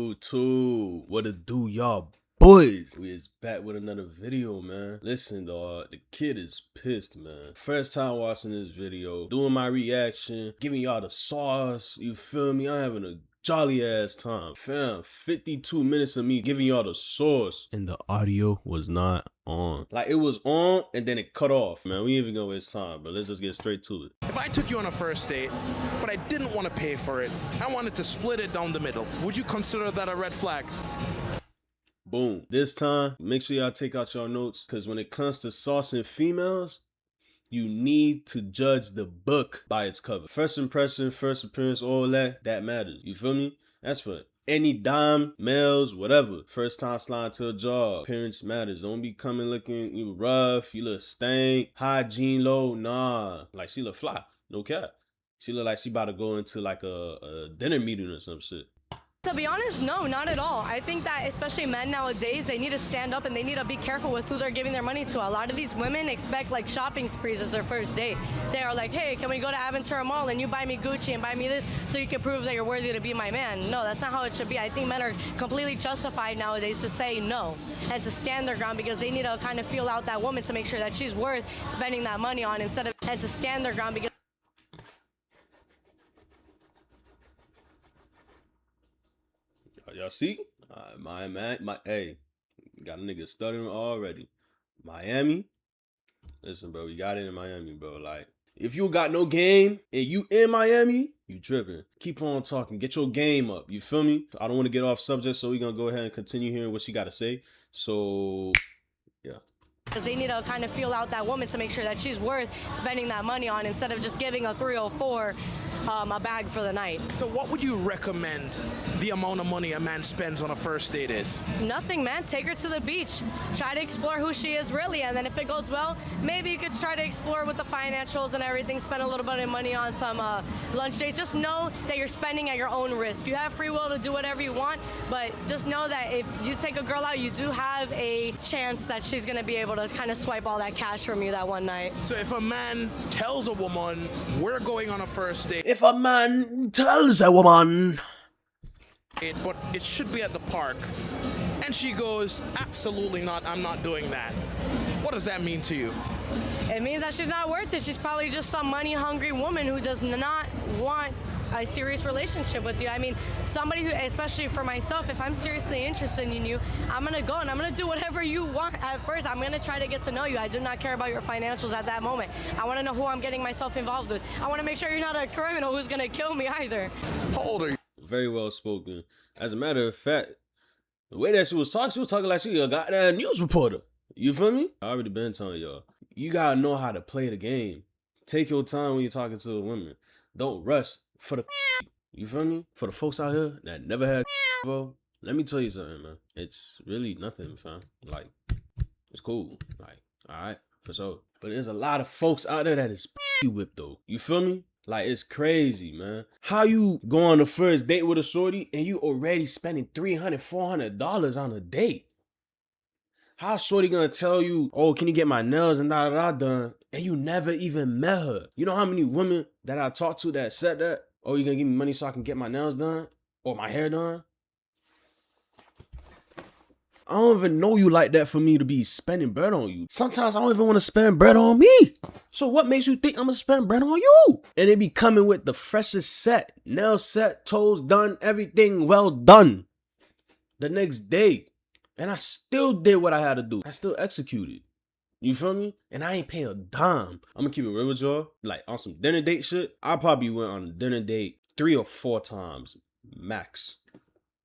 YouTube. What it do, y'all boys? We is back with another video, man. Listen, dog, the kid is pissed, man. First time watching this video, doing my reaction, giving y'all the sauce, you feel me? I'm having a jolly ass time. Fam, 52 minutes of me giving y'all the sauce, and the audio was not on. Like, it was on and then it cut off. Man, we ain't even gonna waste time, but let's just get straight to it. If I took you on a first date, but I didn't want to pay for it, I wanted to split it down the middle, would you consider that a red flag? Boom. This time, make sure y'all take out your notes, because when it comes to saucing females, you need to judge the book by its cover. First impression, first appearance, all that matters. You feel me? That's for any dime, males, whatever. First time sliding to a job, appearance matters. Don't be coming looking you rough, you look stank, hygiene low, nah. Like, she look fly, no cap. She look like she about to go into like a dinner meeting or some shit. To be honest, no, not at all. I think that especially men nowadays, they need to stand up and they need to be careful with who they're giving their money to. A lot of these women expect like shopping sprees as their first date. They are like, hey, can we go to Aventura Mall and you buy me Gucci and buy me this so you can prove that you're worthy to be my man? No, that's not how it should be. I think men are completely justified nowadays to say no and to stand their ground, because they need to kind of feel out that woman to make sure that she's worth spending that money on, instead of, and to stand their ground because Y'all see? Hey, got a nigga stuttering already. Miami? Listen, bro, we got it in Miami, bro. Like, if you got no game and you in Miami, you tripping. Keep on talking. Get your game up. You feel me? I don't want to get off subject, so we're going to go ahead and continue hearing what she got to say. So, yeah. because they need to kind of feel out that woman to make sure that she's worth spending that money on, instead of just giving a 304 a bag for the night. So what would you recommend the amount of money a man spends on a first date is? Nothing, man. Take her to the beach. Try to explore who she is really, and then if it goes well, maybe you could try to explore with the financials and everything, spend a little bit of money on some lunch dates. Just know that you're spending at your own risk. You have free will to do whatever you want, but just know that if you take a girl out, you do have a chance that she's going to be able to kind of swipe all that cash from you that one night. So if a man tells a woman, we're going on a first date, If a man tells a woman, but it should be at the park, and she goes, absolutely not, I'm not doing that, what does that mean to you? It means that she's not worth it. She's probably just some money-hungry woman who does not want a serious relationship with you. I mean, somebody who, especially for myself, if I'm seriously interested in you, I'm gonna go and I'm gonna do whatever you want. At first, I'm gonna try to get to know you. I do not care about your financials at that moment. I wanna know who I'm getting myself involved with. I wanna make sure you're not a criminal who's gonna kill me either. How old are you? very well spoken. As a matter of fact, the way that she was talking like she a goddamn news reporter. You feel me? I already been telling y'all, you gotta know how to play the game. Take your time when you're talking to a woman. Don't rush for the you feel me? For the folks out here that never had before, let me tell you something, man. It's really nothing, fam. Like, it's cool. Like, alright, for sure. But there's a lot of folks out there that is whipped though. You feel me? Like, it's crazy, man. How you go on the first date with a shorty and you already spending $300, $400 on a date? How shorty gonna tell you, oh, can you get my nails and da done, and you never even met her? You know how many women that I talked to that said that? Oh, you gonna give me money so I can get my nails done or my hair done? I don't even know you like that for me to be spending bread on you. Sometimes I don't even want to spend bread on me. So what makes you think I'm gonna spend bread on you? And they be coming with the freshest set, nails set, toes done, everything well done the next day. And I still did what I had to do. I still executed. You feel me? And I ain't pay a dime. I'm gonna keep it real with y'all. Like, on some dinner date shit, I probably went on a dinner date 3 or 4 times max.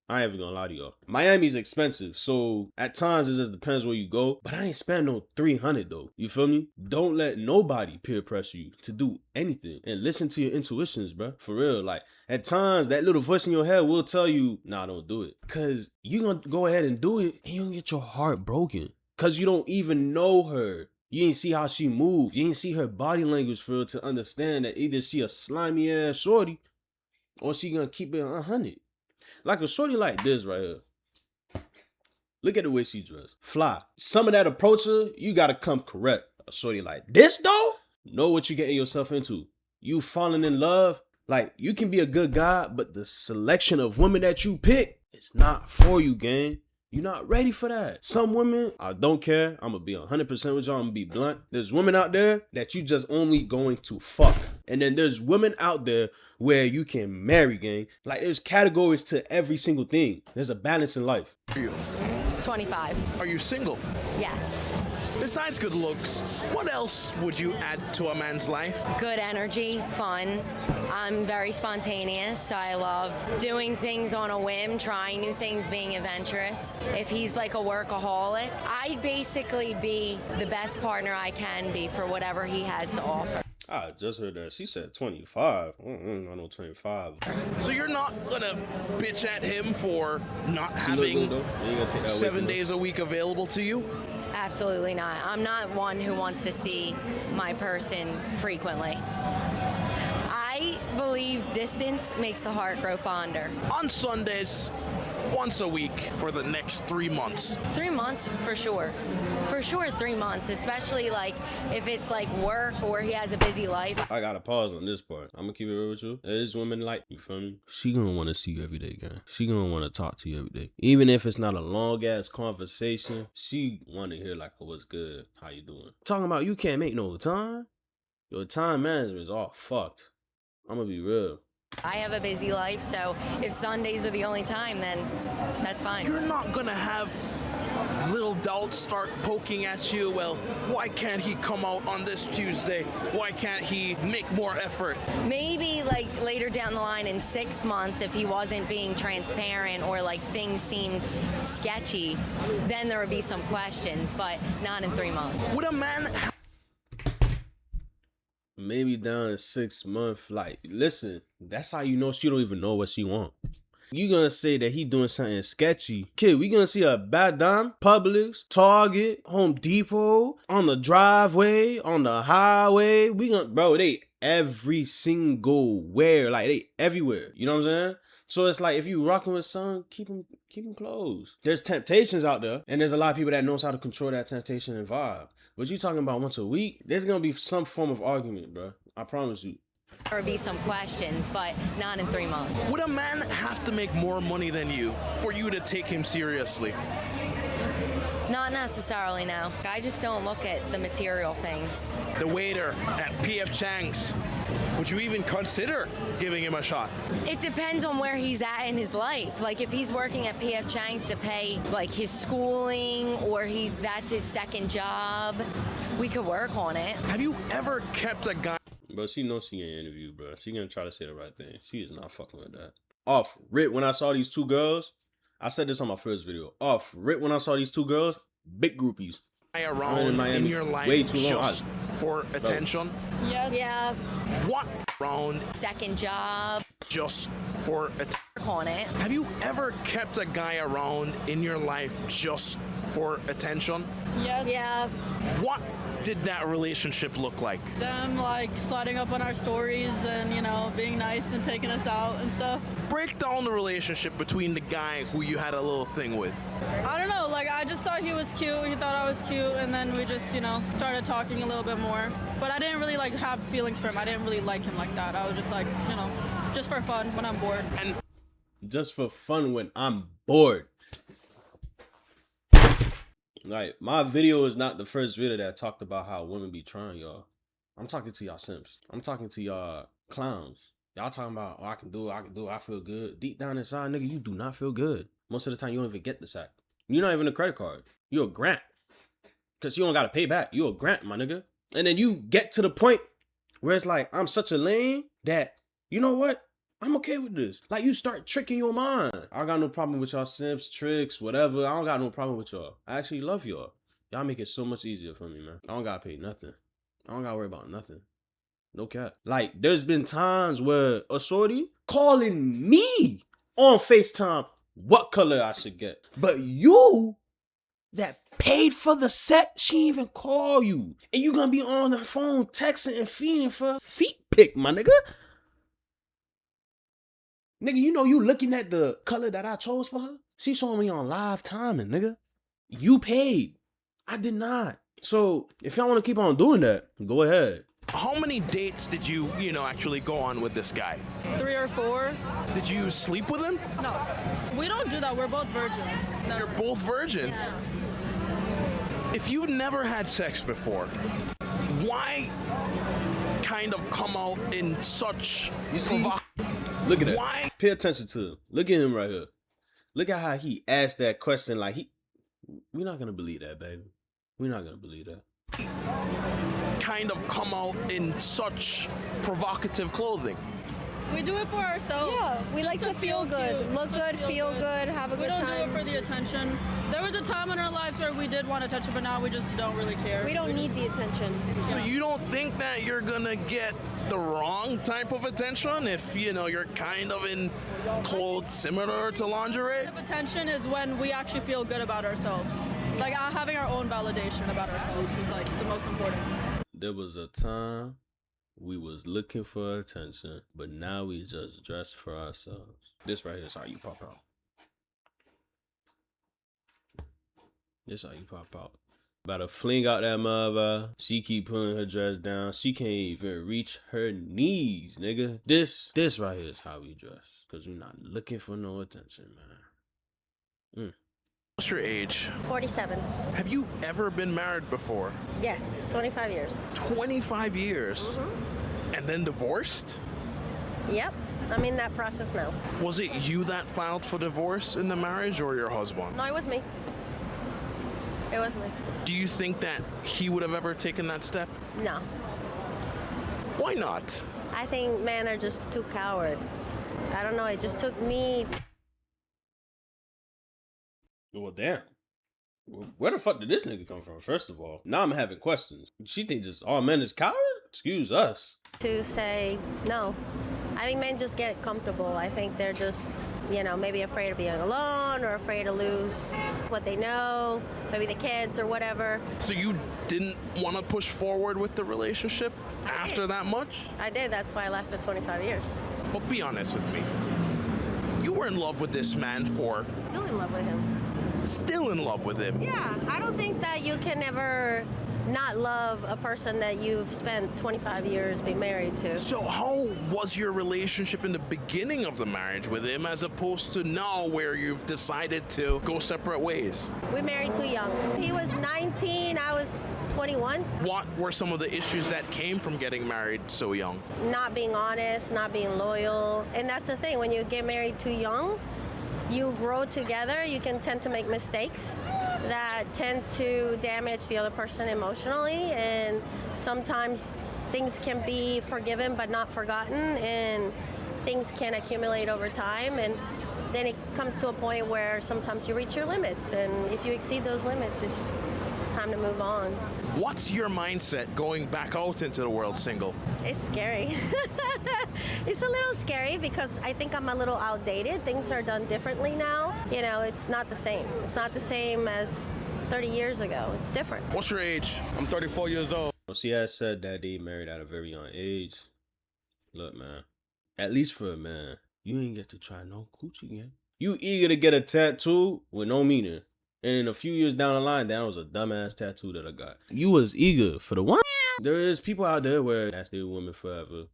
I ain't even gonna lie to y'all. Miami's expensive, so at times it just depends where you go. But I ain't spend no $300 though. You feel me? Don't let nobody peer pressure you to do anything, and listen to your intuitions, bro. For real. Like, at times that little voice in your head will tell you, nah, don't do it. Cause you gonna go ahead and do it, and you gonna get your heart broken. Cause you don't even know her. You ain't see how she moved. You ain't see her body language for her to understand that either she a slimy ass shorty or she gonna keep it 100. Like a shorty like this right here. Look at the way she dressed. Fly. Some of that approach her, you gotta come correct. A shorty like this though? Know what you getting yourself into. You falling in love. Like, you can be a good guy, but the selection of women that you pick, It's not for you, gang. You're not ready for that. Some women, I don't care. I'm gonna be 100% with y'all. I'm gonna be blunt. There's women out there that you just only going to fuck. And then there's women out there where you can marry, gang. Like, there's categories to every single thing. There's a balance in life. Are you? 25. Are you single? Yes. Besides good looks, what else would you add to a man's life? Good energy, fun. I'm very spontaneous, so I love doing things on a whim, trying new things, being adventurous. If he's like a workaholic, I'd basically be the best partner I can be for whatever he has to offer. I just heard that. She said 25. I don't know 25. So you're not gonna bitch at him for not She look having good, though. You ain't gonna take that away 7 from her. days a week available to you? Absolutely not. I'm not one who wants to see my person frequently. I believe distance makes the heart grow fonder. On Sundays, once a week for the next 3 months. 3 months for sure. For sure 3 months, especially like if it's like work or he has a busy life. I gotta pause on this part. I'm gonna keep it real with you. There's women like, you feel me? She gonna wanna see you every day, gang. She gonna wanna talk to you every day. Even if it's not a long ass conversation, she wanna hear like, oh, what's good? How you doing? Talking about you can't make no time? Your time management is all fucked. I'm gonna be real. I have a busy life, so if Sundays are the only time, then that's fine. You're not gonna have little doubts start poking at you. Well, why can't he come out on this Tuesday? Why can't he make more effort? Maybe like later down the line in 6 months, if he wasn't being transparent or like things seemed sketchy, then there would be some questions, but not in 3 months. Would a man Maybe down in 6 months. Like, listen, that's how you know she don't even know what she want. You gonna say that he doing something sketchy. Kid, we gonna see a bad dime, Publix, Target, Home Depot, on the driveway, on the highway. We gonna, bro, they every single where, like they everywhere. You know what I'm saying? So it's like if you rocking with someone, keep him close. There's temptations out there, and there's a lot of people that knows how to control that temptation and vibe. But you talking about once a week, there's gonna be some form of argument, bro. I promise you. There would be some questions, but not in 3 months. would a man have to make more money than you for you to take him seriously? Not necessarily, no. I just don't look at the material things. The waiter at P.F. Chang's, would you even consider giving him a shot? It depends on where he's at in his life. Like if he's working at P.F. Chang's to pay like his schooling or that's his second job, we could work on it. Have you ever kept a guy? Bro, she knows she ain't interviewed, bro. She gonna try to say the right thing. She is not fucking with that. Off rip, when I saw these two girls, I said this on my first video. Off rip, when I saw these two girls, big groupies. Around in your life way too long. just for attention? Yeah. What around Second job, just for attention? work on it. Have you ever kept a guy around in your life just for attention? Yeah. What did that relationship look like? Them like sliding up on our stories and, you know, being nice and taking us out and stuff. Break down the relationship between the guy who you had a little thing with. I don't know, like I just thought he was cute, he thought I was cute, and then we just, you know, started talking a little bit more. But I didn't really like have feelings for him. I didn't really like him like that. I was just like, you know, just for fun when I'm bored. And Just for fun when I'm bored. Like, my video is not the first video that talked about how women be trying y'all. I'm talking to y'all simps. I'm talking to y'all clowns. Y'all talking about, oh, I can do it, I feel good. Deep down inside, nigga, you do not feel good. Most of the time, you don't even get the sack. You're not even a credit card. You're a grant. Because you don't got to pay back. You're a grant, my nigga. And then you get to the point where it's like, I'm such a lame that, you know what? I'm okay with this. Like, you start tricking your mind. I don't got no problem with y'all simps, tricks, whatever. I don't got no problem with y'all. I actually love y'all. Y'all make it so much easier for me, man. I don't gotta pay nothing. I don't gotta worry about nothing. No cap. Like, there's been times where a shorty calling me on FaceTime what color I should get. But you that paid for the set, she ain't even call you. And you gonna be on her phone texting and feeding for a feet pic, my nigga. Nigga, you know you looking at the color that I chose for her? She showing me on live timing, nigga. You paid. I did not. So, if y'all want to keep on doing that, go ahead. How many dates did you actually go on with this guy? 3 or 4. Did you sleep with him? No, we don't do that. We're both virgins. No. You're both virgins. Yeah. If you've never had sex before, why kind of come out in such You see? Look at that. Why? Pay attention to him. Look at him right here. Look at how he asked that question. Like we're not gonna believe that, baby. We're not gonna believe that. Kind of come out in such provocative clothing? We do it for ourselves. Yeah, we like to feel good, cute, look to good, feel good, have a We good don't time. do it for the attention. There was a time in our lives where we did want attention, but now we just don't really care. We don't need the attention. So you don't think that you're gonna get the wrong type of attention if you're kind of in clothes similar to lingerie? Attention is when we actually feel good about ourselves. Like having our own validation about ourselves is like the most important. There was a time we was looking for attention, but now we just dress for ourselves. This right here is how you pop out. This how you pop out. About to fling out that mother. She keep pulling her dress down. She can't even reach her knees, nigga. This right here is how we dress. Cause we're not looking for no attention, man. What's your age? 47. Have you ever been married before? Yes, 25 years. 25 years? And then divorced? Yep, I'm in that process now. Was it you that filed for divorce in the marriage or your husband? No, it was me. It was me. Do you think that he would have ever taken that step? No, Why not? I think men are just too coward. I don't know, it just took me. Well, damn. Where the fuck did this nigga come from, first of all? Now I'm having questions. She think just all men is cowards? Excuse us. To say no. I think men just get comfortable. I think they're just, maybe afraid of being alone or afraid to lose what they know, maybe the kids or whatever. So you didn't want to push forward with the relationship after that much? I did, that's why I lasted 25 years. But be honest with me. You were in love with this man for... Still in love with him. Still in love with him. Yeah, I don't think that you can ever not love a person that you've spent 25 years being married to. So how was your relationship in the beginning of the marriage with him as opposed to now where you've decided to go separate ways? We married too young. He was 19, I was 21. What were some of the issues that came from getting married so young? Not being honest, not being loyal. And that's the thing, when you get married too young, you grow together, you can tend to make mistakes that tend to damage the other person emotionally, and sometimes things can be forgiven but not forgotten, and things can accumulate over time, and then it comes to a point where sometimes you reach your limits, and if you exceed those limits, it's just time to move on. What's your mindset going back out into the world single? It's scary. It's a little scary because I think I'm a little outdated. Things are done differently now. It's not the same. It's not the same as 30 years ago. It's different. What's your age? I'm 34 years old. She has said that they married at a very young age. Look, man. At least for a man, you ain't get to try no coochie again. You eager to get a tattoo with no meaning. And in a few years down the line, that was a dumbass tattoo that I got. You was eager for the one. There is people out there where that's their women forever.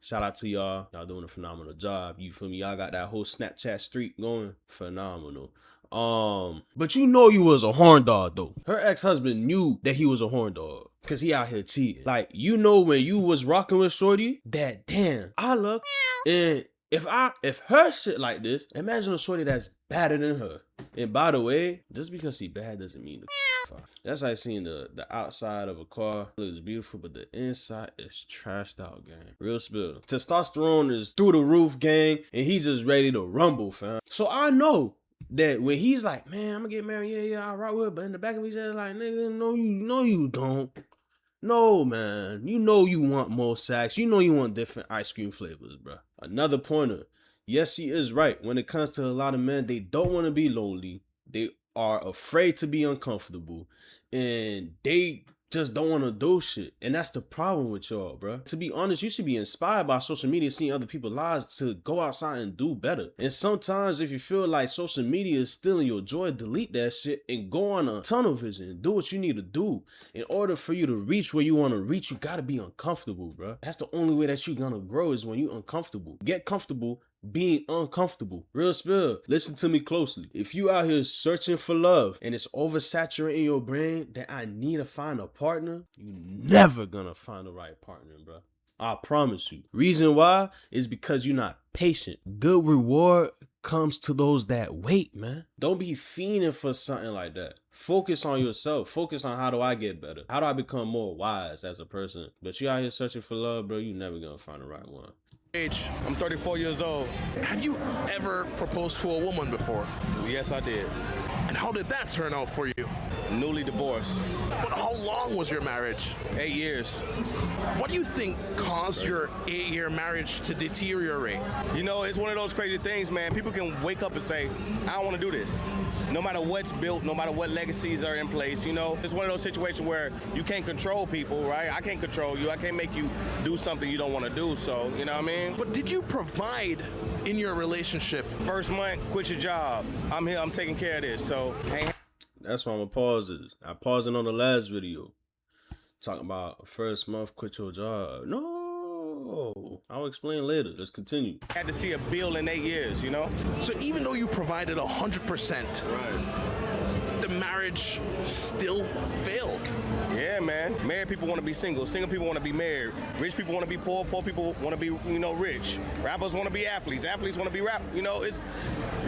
Shout out to y'all. Y'all doing a phenomenal job. You feel me? Y'all got that whole Snapchat streak going. Phenomenal. But you was a horn dog though. Her ex-husband knew that he was a horn dog. Cause he out here cheating. Like, when you was rocking with shorty, that damn, I look. And if her shit like this, imagine a shorty that's badder than her. And by the way, just because she bad doesn't mean the that's like seeing the outside of a car looks beautiful, but the inside is trashed out, gang. Real spill. Testosterone is through the roof, gang, and he just ready to rumble, fam. So I know that when he's like, man, I'm gonna get married, yeah, I'll rock with her, but in the back of his head, like, nigga, no, you don't. No, man. You want more sex. You want different ice cream flavors, bro. Another pointer. Yes, she is right. When it comes to a lot of men, they don't want to be lonely. They are afraid to be uncomfortable. And they just don't want to do shit. And that's the problem with y'all, bro. To be honest, you should be inspired by social media, seeing other people's lives to go outside and do better. And sometimes if you feel like social media is stealing your joy, delete that shit and go on a tunnel vision and do what you need to do. In order for you to reach where you want to reach, you got to be uncomfortable, bro. That's the only way that you're going to grow, is when you're uncomfortable. Get comfortable being uncomfortable. Real spill. Listen to me closely. If you out here searching for love and it's oversaturating your brain that I need to find a partner, you never gonna find the right partner, bro. I promise you. Reason why is because you're not patient. Good reward comes to those that wait, man. Don't be fiending for something like that. Focus on yourself. Focus on, how do I get better? How do I become more wise as a person? But you out here searching for love, bro, you never gonna find the right one. Age. I'm 34 years old. Have you ever proposed to a woman before? Yes, I did. And how did that turn out for you? Newly divorced. But how long was your marriage? 8 years. What do you think caused your 8-year marriage to deteriorate? You know, it's one of those crazy things, man. People can wake up and say, I don't want to do this. No matter what's built, no matter what legacies are in place, you know. It's one of those situations where you can't control people, right? I can't control you. I can't make you do something you don't want to do, so, you know what I mean? But did you provide in your relationship? First month, quit your job. I'm here, I'm taking care of this, so ain't. That's why I'm gonna pause this. I paused it on the last video. Talking about first month, quit your job. No, I'll explain later. Let's continue. Had to see a bill in 8 years, you know? So even though you provided 100%, the marriage still failed. Yeah, man. Married people want to be single. Single people want to be married. Rich people want to be poor. Poor people want to be, you know, rich. Rappers want to be athletes. Athletes want to be rap. You know, it's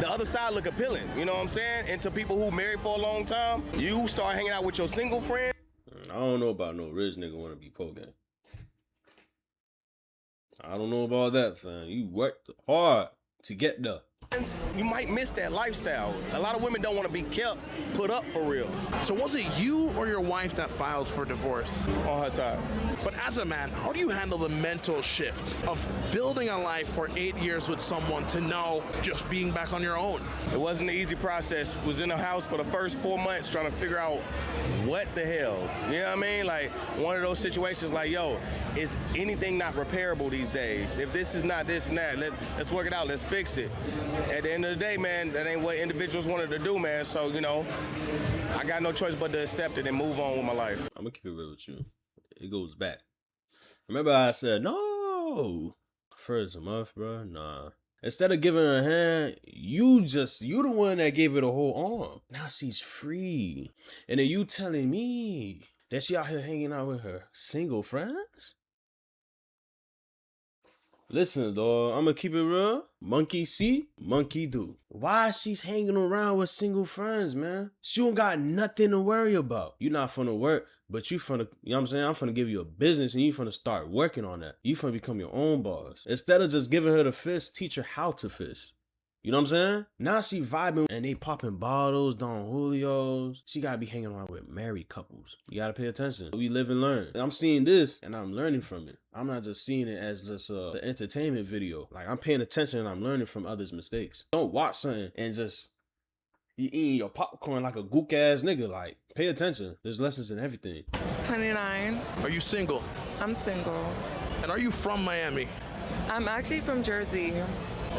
the other side look appealing. You know what I'm saying? And to people who married for a long time, you start hanging out with your single friend. I don't know about no rich nigga want to be poor gang. I don't know about that, fam. You worked hard to get there. You might miss that lifestyle. A lot of women don't want to be kept, put up for real. So was it you or your wife that filed for divorce? On her side. But as a man, how do you handle the mental shift of building a life for 8 years with someone to now just being back on your own? It wasn't an easy process. Was in the house for the first 4 months trying to figure out what the hell. You know what I mean? Like one of those situations like, yo, is anything not repairable these days? If this is not this and that, let's work it out. Let's fix it. At the end of the day, man, that ain't what individuals wanted to do, man. So, you know, I got no choice but to accept it and move on with my life. I'm gonna keep it real with you. It goes back. Remember I said, no, first month, bro, nah. Instead of giving her a hand, you the one that gave her the whole arm. Now she's free. And then you telling me that she out here hanging out with her single friends? Listen, dawg, I'm gonna keep it real. Monkey see, monkey do. Why she's hanging around with single friends, man? She don't got nothing to worry about. You not finna work, but you finna, you know what I'm saying? I'm finna give you a business and you finna start working on that. You finna become your own boss. Instead of just giving her the fish, teach her how to fish. You know what I'm saying? Now she vibing and they popping bottles, Don Julios. She gotta be hanging around with married couples. You gotta pay attention. We live and learn. I'm seeing this and I'm learning from it. I'm not just seeing it as just an entertainment video. Like I'm paying attention and I'm learning from others' mistakes. Don't watch something and just you eating your popcorn like a gook ass nigga. Like pay attention. There's lessons in everything. 29. Are you single? I'm single. And are you from Miami? I'm actually from Jersey.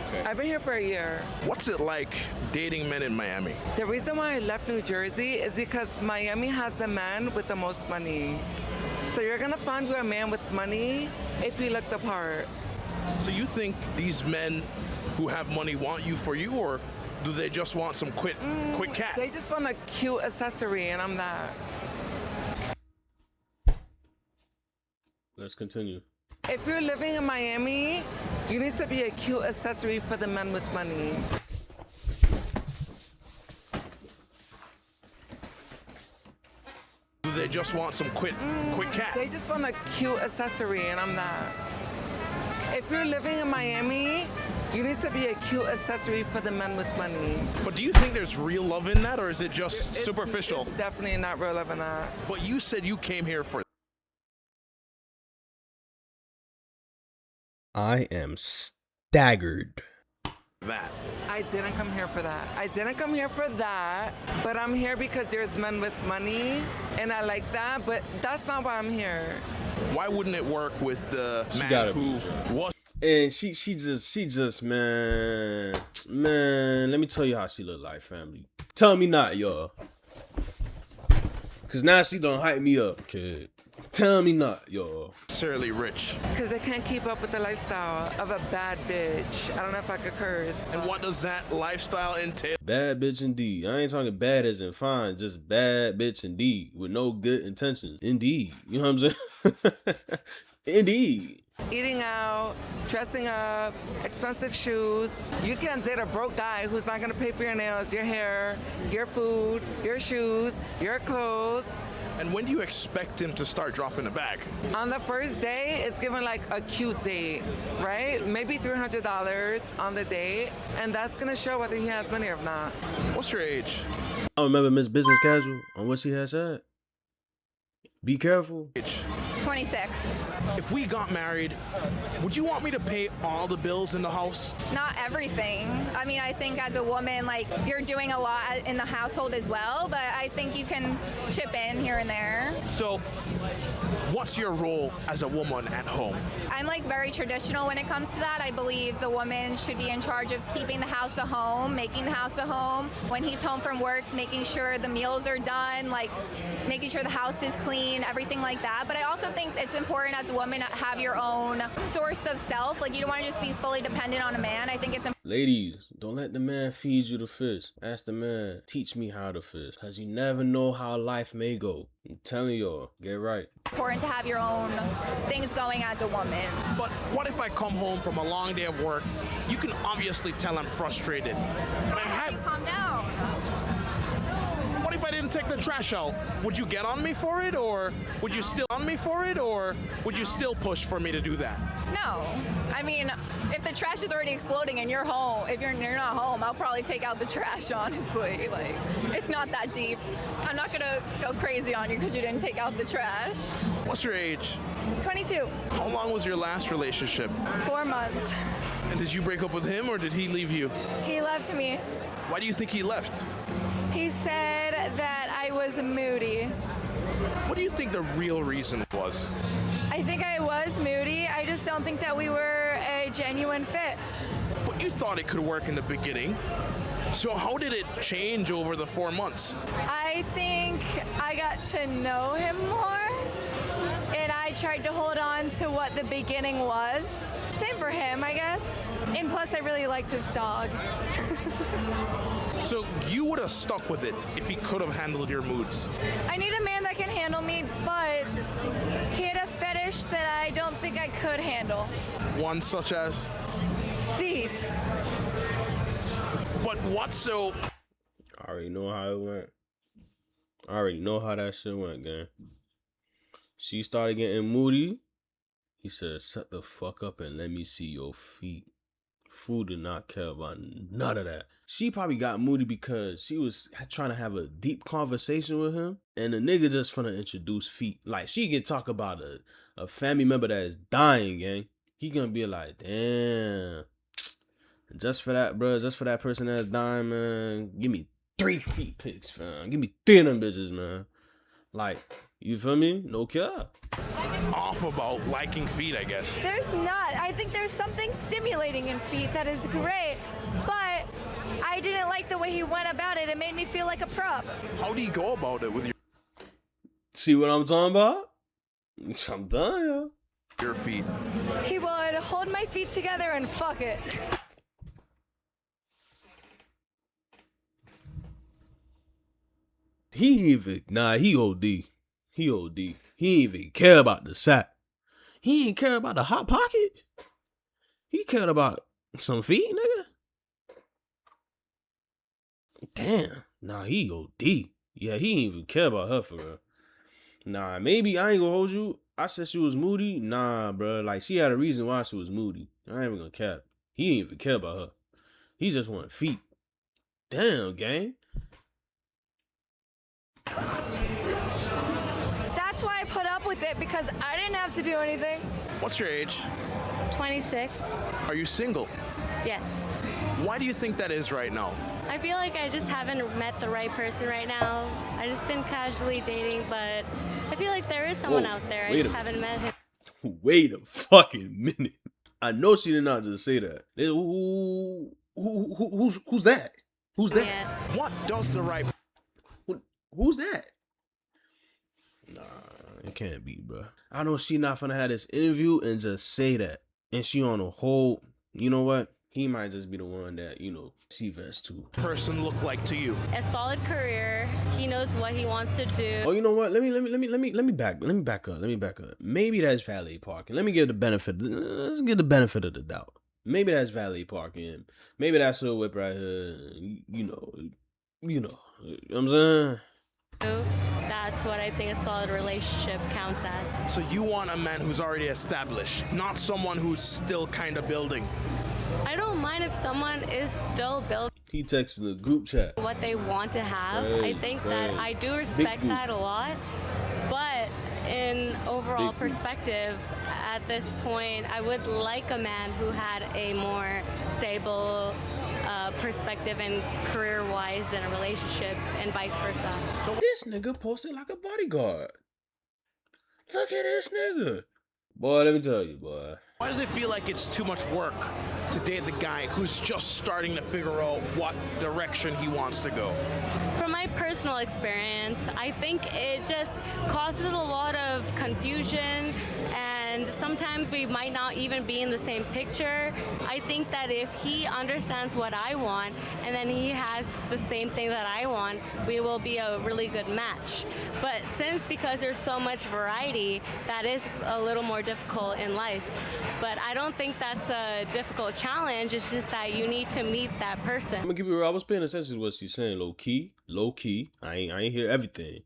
Okay. I've been here for a year. What's it like dating men in Miami? The reason why I left New Jersey is because Miami has the man with the most money. So you're gonna find you're a man with money if you look the part. So you think these men who have money want you for you, or do they just want some quick cat? They just want a cute accessory, and I'm that. Let's continue. If you're living in Miami, you need to be a cute accessory for the men with money. Do they just want some quick cat? They just want a cute accessory, and I'm that. If you're living in Miami, you need to be a cute accessory for the men with money. But do you think there's real love in that, or is it just superficial? It's definitely not real love in that. But you said you came here for I am staggered. that. I I didn't come here for that. I didn't come here for that, but I'm here because there's men with money, and I like that, but that's not why I'm here. Why wouldn't it work with the man gotta who be, was And she just man, let me tell you how she look like, family. Tell me not, y'all. Cause now she done hype me up, kid. Tell me not, y'all. necessarily rich? Because they can't keep up with the lifestyle of a bad bitch. I don't know if I could curse. And what does that lifestyle entail? Bad bitch indeed. I ain't talking bad as in fine, just bad bitch indeed. With no good intentions. Indeed. You know what I'm saying? Indeed. Eating out, dressing up, expensive shoes. You can't date a broke guy who's not gonna pay for your nails, your hair, your food, your shoes, your clothes. And when do you expect him to start dropping the bag? On the first day, it's given like a cute date, right? Maybe $300 on the date, and that's gonna show whether he has money or not. What's your age? I remember Miss Business Casual on what she had said. Be careful. Age. 26. If we got married, would you want me to pay all the bills in the house? Not everything. I mean, I think as a woman, like, you're doing a lot in the household as well, but I think you can chip in here and there. So, what's your role as a woman at home? I'm like very traditional when it comes to that. I believe the woman should be in charge of keeping the house a home, making the house a home. When he's home from work, making sure the meals are done, like making sure the house is clean, everything like that. But I also think it's important as a woman to have your own source of self. Like, you don't want to just be fully dependent on a man. I think it's Ladies, don't let the man feed you the fish. Ask the man, teach me how to fish. Cause you never know how life may go. I'm telling y'all, get right. important to have your own things going as a woman. But what if I come home from a long day of work? You can obviously tell I'm frustrated. But I How do you have. calm down? What if I didn't take the trash out? Would you get on me for it, or would you still on me for it, or would you still push for me to do that? No. I mean, if the trash is already exploding and you're home, if you're not home, I'll probably take out the trash, honestly. Like, it's not that deep. I'm not gonna go crazy on you because you didn't take out the trash. What's your age? 22. How long was your last relationship? 4 months. And did you break up with him, or did he leave you? He left me. Why do you think he left? He said that I was moody. What do you think the real reason was? I think I was moody. I just don't think that we were a genuine fit. But you thought it could work in the beginning. So how did it change over the 4 months? I think I got to know him more, and I tried to hold on to what the beginning was. Same for him, I guess. And plus, I really liked his dog. So you would have stuck with it if he could have handled your moods. I need a man that can handle me, but he had a fetish that I don't think I could handle. One such as? Feet. But what so? I already know how it went. I already know how that shit went, gang. She started getting moody. He said, shut the fuck up and let me see your feet. Fool did not care about none of that. She probably got moody because she was trying to have a deep conversation with him. And the nigga just finna introduce feet. Like, she can talk about a family member that is dying, gang. He gonna be like, damn. Just for that, bro. Just for that person that's dying, man. Give me 3 feet pics, fam. Give me 3 of them bitches, man. Like, you feel me? No care. Off about liking feet, I guess. There's not. I think there's something stimulating in feet that is great, but I didn't like the way he went about it. It made me feel like a prop. How do you go about it with See what I'm talking about? I'm done, your feet? He would hold my feet together and fuck it. He OD. He OD. He ain't even care about the sack. He ain't care about the hot pocket. He cared about some feet, nigga. Damn. Nah, he OD. Yeah, he ain't even care about her for real. Nah, maybe I ain't gonna hold you. I said she was moody. Nah, bro. Like, she had a reason why she was moody. I ain't even gonna cap. He ain't even care about her. He just wanted feet. Damn, gang. That's why I put up with it, because I didn't have to do anything. What's your age? 26. Are you single? Yes. Why do you think that is right now? I feel like I just haven't met the right person right now. I just been casually dating, but I feel like there is someone out there. I wait just a- haven't met him. Wait a fucking minute. I know she did not just say that. Who's that? Who's that? Yeah. What does the right Who's that? Nah, it can't be, bro. I know she not finna have this interview and just say that. And she on a whole, you know what? He might just be the one that, she vest too. person look like to you? A solid career. He knows what he wants to do. Oh, you know what? Let me back up. Maybe that's valet parking. Let's give the benefit of the doubt. Maybe that's valet parking. Maybe that's a whip right here. You know what I'm saying? That's what I think a solid relationship counts as. So you want a man who's already established, not someone who's still kind of building. I don't mind if someone is still building He texted the group chat. what they want to have. Right, I think that right. I do respect group. that a lot. But in overall Big group. perspective, at this point, I would like a man who had a more stable perspective and career-wise in a relationship and vice versa. So this nigga posted like a bodyguard. Look at this nigga. Boy, let me tell you, boy. Why does it feel like it's too much work to date the guy who's just starting to figure out what direction he wants to go? From my personal experience, I think it just causes a lot of confusion, and sometimes we might not even be in the same picture. I think that if he understands what I want and then he has the same thing that I want, we will be a really good match. But because there's so much variety, that is a little more difficult in life. But I don't think that's a difficult challenge. It's just that you need to meet that person. I'm gonna keep it real. I was paying attention to what she's saying, low key. I ain't hear everything.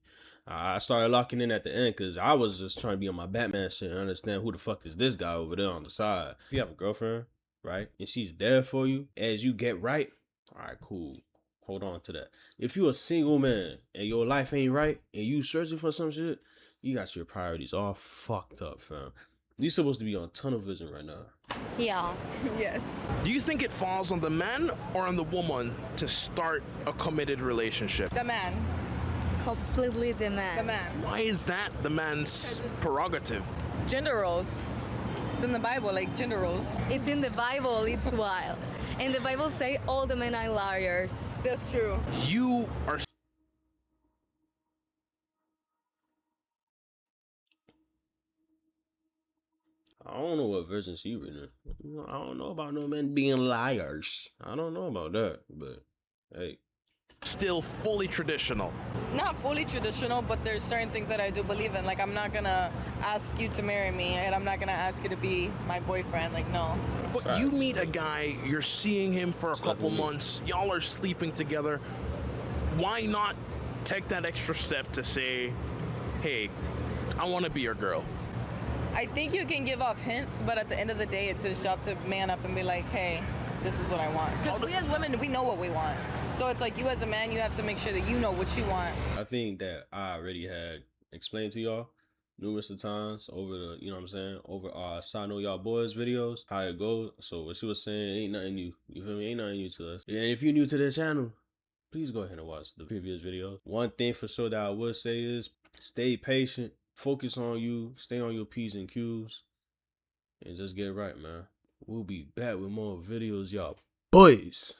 I started locking in at the end because I was just trying to be on my Batman shit and understand who the fuck is this guy over there on the side. If you have a girlfriend, right, and she's there for you as you get right, all right, cool. Hold on to that. If you're a single man and your life ain't right and you searching for some shit, you got your priorities all fucked up, fam. You supposed to be on tunnel vision right now. Yeah. Yes. Do you think it falls on the man or on the woman to start a committed relationship? The man. Completely the man. The man. Why is that the man's prerogative? Gender roles. It's in the Bible, like gender roles. It's in the Bible, it's wild. And the Bible say all the men are liars. That's true. You are I don't know what version she reading. I don't know about no men being liars. I don't know about that, but hey. still fully traditional. Not fully traditional, but there's certain things that I do believe in. Like, I'm not gonna ask you to marry me, and I'm not gonna ask you to be my boyfriend. Like, no. But you meet a guy, you're seeing him for a couple me. months, y'all are sleeping together. Why not take that extra step to say, hey, I want to be your girl? I think you can give off hints, but at the end of the day, it's his job to man up and be like, hey, this is what I want. Because we as women, we know what we want. So it's like you as a man, you have to make sure that you know what you want. I think that I already had explained to y'all numerous of times over the, you know what I'm saying, over our SideNoteYaBoyz videos, how it goes. So what she was saying ain't nothing new. You feel me? Ain't nothing new to us. And if you're new to this channel, please go ahead and watch the previous videos. One thing for sure that I would say is stay patient, focus on you, stay on your P's and Q's, and just get right, man. We'll be back with more videos, y'all boys.